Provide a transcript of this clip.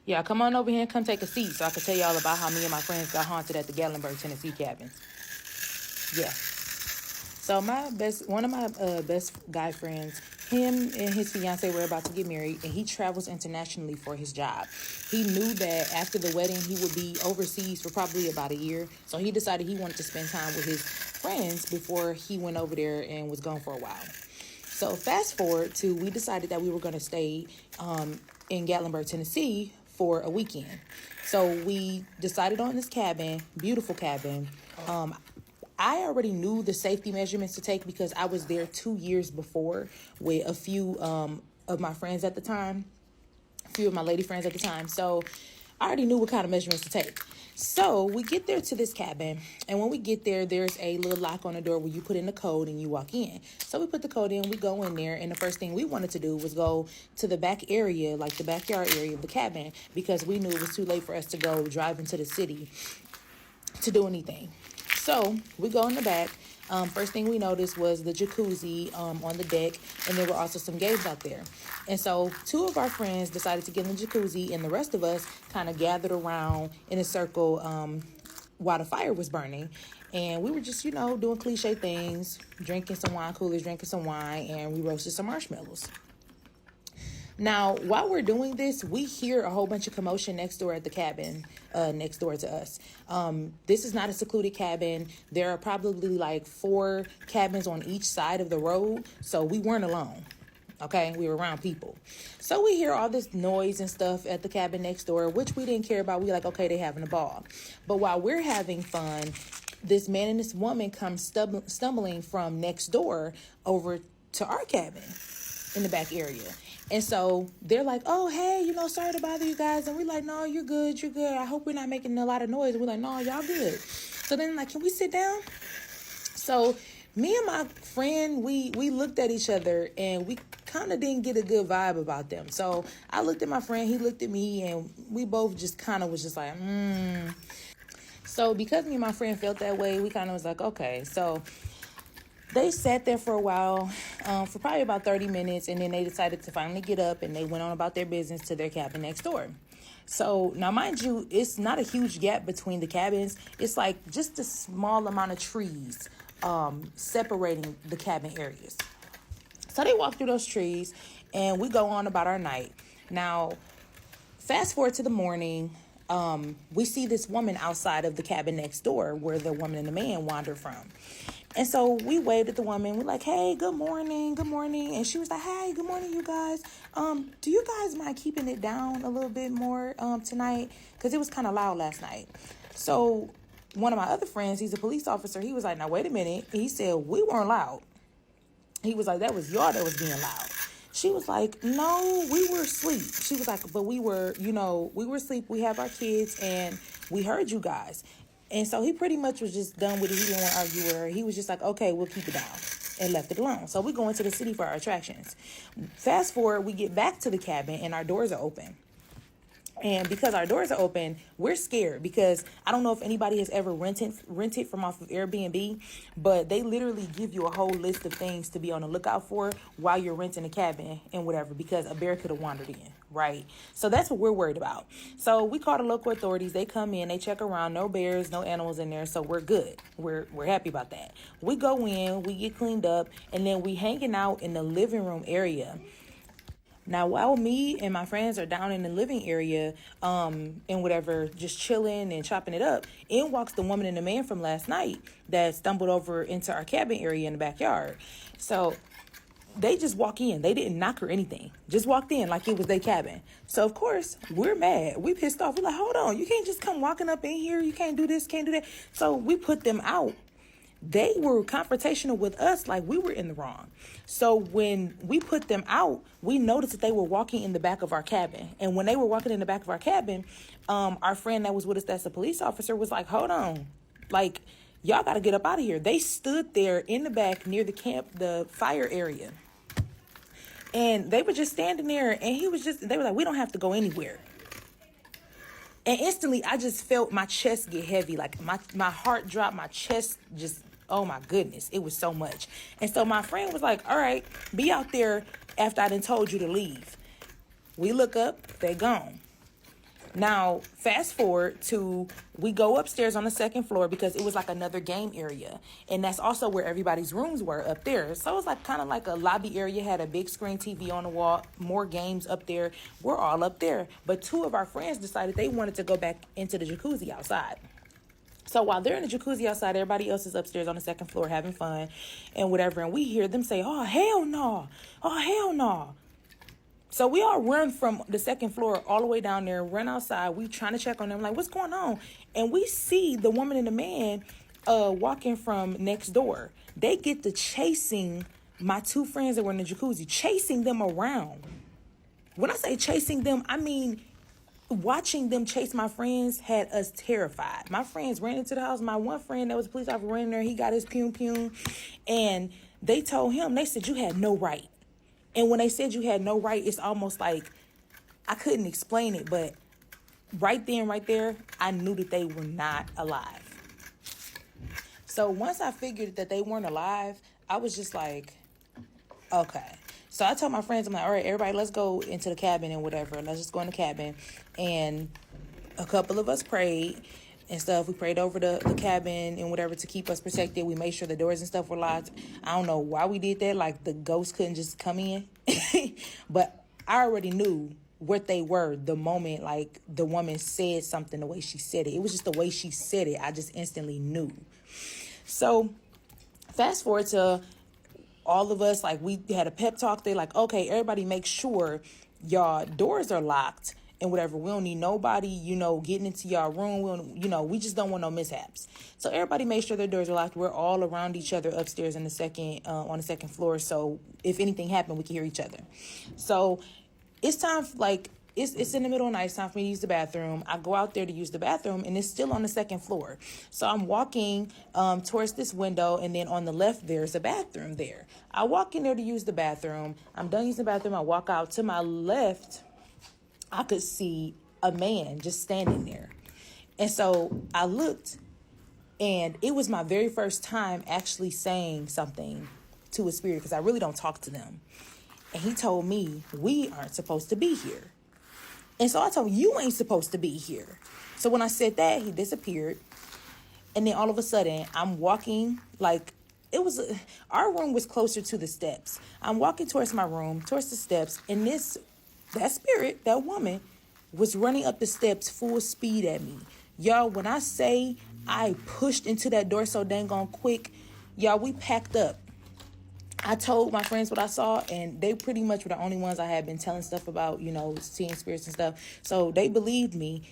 Yeah, come on over here and come take a seat so I can tell y'all about how me and my friends got haunted at the Gatlinburg, Tennessee cabin. Yeah. So one of my best guy friends, him and his fiance were about to get married, and he travels internationally for his job. He knew that after the wedding, he would be overseas for probably about a year. So he decided he wanted to spend time with his friends before he went over there and was gone for a while. So fast forward to, we decided that we were going to stay in Gatlinburg, Tennessee for a weekend. So we decided on this cabin, beautiful cabin. I already knew the safety measurements to take because I was there 2 years before with a few of my friends at the time, a few of my lady friends at the time. So I already knew what kind of measurements to take. So we get there to this cabin, and when we get there, there's a little lock on the door where you put in the code and you walk in. So we put the code in, we go in there, and the first thing we wanted to do was go to the back area, like the backyard area of the cabin, because we knew it was too late for us to go drive into the city to do anything. So we go in the back. First thing we noticed was the jacuzzi on the deck, and there were also some games out there. And so two of our friends decided to get in the jacuzzi, and the rest of us kind of gathered around in a circle while the fire was burning. And we were just, doing cliche things, drinking some wine coolers, drinking some wine, and we roasted some marshmallows. Now, while we're doing this, we hear a whole bunch of commotion next door at the cabin, next door to us. This is not a secluded cabin. There are probably like 4 cabins on each side of the road. So we weren't alone. Okay, we were around people. So we hear all this noise and stuff at the cabin next door, which we didn't care about. We like, okay, they having a ball. But while we're having fun, this man and this woman come stumbling from next door over to our cabin in the back area. And so they're like, oh, hey, sorry to bother you guys. And we're like, no, you're good. You're good. I hope we're not making a lot of noise. And we're like, no, y'all good. So then can we sit down? So me and my friend, we looked at each other and we kind of didn't get a good vibe about them. So I looked at my friend, he looked at me, and we both just kind of was just like, So because me and my friend felt that way, we kind of was like, okay. So they sat there for a while, for probably about 30 minutes, and then they decided to finally get up, and they went on about their business to their cabin next door. So now, mind you, it's not a huge gap between the cabins. It's like just a small amount of trees separating the cabin areas. So they walk through those trees, and we go on about our night. Now, fast forward to the morning. We see this woman outside of the cabin next door where the woman and the man wandered from. And so we waved at the woman. We're like, hey, good morning, good morning. And she was like, hey, good morning, you guys. Do you guys mind keeping it down a little bit more tonight? Because it was kind of loud last night. So one of my other friends, he's a police officer. He was like, now, wait a minute. He said, we weren't loud. He was like, that was y'all that was being loud. She was like, no, we were asleep. She was like, but we were asleep. We have our kids, and we heard you guys. And so he pretty much was just done with it. He didn't want to argue with her. He was just like, okay, we'll keep it down, and left it alone. So we go into the city for our attractions. Fast forward, we get back to the cabin, and our doors are open. And because our doors are open, we're scared because I don't know if anybody has ever rented from off of Airbnb, but they literally give you a whole list of things to be on the lookout for while you're renting a cabin and whatever, because a bear could have wandered in, right? So that's what we're worried about. So we call the local authorities. They come in, they check around, no bears, no animals in there. So we're good. We're happy about that. We go in, we get cleaned up, and then we hanging out in the living room area. Now, while me and my friends are down in the living area and whatever, just chilling and chopping it up, in walks the woman and the man from last night that stumbled over into our cabin area in the backyard. So they just walk in. They didn't knock or anything. Just walked in like it was their cabin. So, of course, we're mad. We pissed off. We're like, hold on. You can't just come walking up in here. You can't do this, can't do that. So we put them out. They were confrontational with us like we were in the wrong. So when we put them out, we noticed that they were walking in the back of our cabin. And when they were walking in the back of our cabin, our friend that was with us, that's a police officer, was like, hold on. Like, y'all got to get up out of here. They stood there in the back near the fire area. And they were just standing there, and they were like, we don't have to go anywhere. And instantly, I just felt my chest get heavy. Like my heart dropped, my chest just, oh my goodness, it was so much. And so my friend was like, all right, be out there after I done told you to leave. We look up, they gone. Now, fast forward to, we go upstairs on the second floor because it was like another game area. And that's also where everybody's rooms were up there. So it was like kind of like a lobby area, had a big screen TV on the wall, more games up there. We're all up there. But two of our friends decided they wanted to go back into the jacuzzi outside. So while they're in the jacuzzi outside, everybody else is upstairs on the second floor having fun and whatever. And we hear them say, oh, hell no. Oh, hell no. So we all run from the second floor all the way down there, run outside. We trying to check on them, like, what's going on? And we see the woman and the man walking from next door. They get to chasing my two friends that were in the jacuzzi, chasing them around. When I say chasing them, I mean watching them chase my friends had us terrified. My friends ran into the house. My one friend that was a police officer ran in there. He got his pew. And they told him, they said, you had no right. And when they said you had no right, it's almost like I couldn't explain it. But right then, right there, I knew that they were not alive. So once I figured that they weren't alive, I was just like, okay. So I told my friends, I'm like, all right, everybody, let's go into the cabin and whatever. Let's just go in the cabin. And a couple of us prayed and stuff. We prayed over the cabin and whatever to keep us protected. We made sure the doors and stuff were locked. I don't know why we did that. Like, the ghosts couldn't just come in. But I already knew what they were the moment, like, the woman said something the way she said it. It was just the way she said it. I just instantly knew. So fast forward to all of us, like, we had a pep talk. They're like, okay, everybody make sure y'all doors are locked and whatever. We don't need nobody, getting into y'all room. We just don't want no mishaps. So everybody made sure their doors are locked. We're all around each other upstairs in the second, on the second floor. So if anything happened, we can hear each other. So it's time, like, it's in the middle of the night. It's time for me to use the bathroom. I go out there to use the bathroom, and it's still on the second floor. So I'm walking towards this window, and then on the left, there's a bathroom there. I walk in there to use the bathroom. I'm done using the bathroom. I walk out. To my left, I could see a man just standing there. And so I looked, and it was my very first time actually saying something to a spirit, because I really don't talk to them. And he told me, we aren't supposed to be here. And so I told him, you ain't supposed to be here. So when I said that, he disappeared. And then all of a sudden, I'm walking, like, our room was closer to the steps. I'm walking towards my room, towards the steps, and that spirit, that woman, was running up the steps full speed at me. Y'all, when I say I pushed into that door so dang on quick, y'all, we packed up. I told my friends what I saw, and they pretty much were the only ones I had been telling stuff about, seeing spirits and stuff. So they believed me.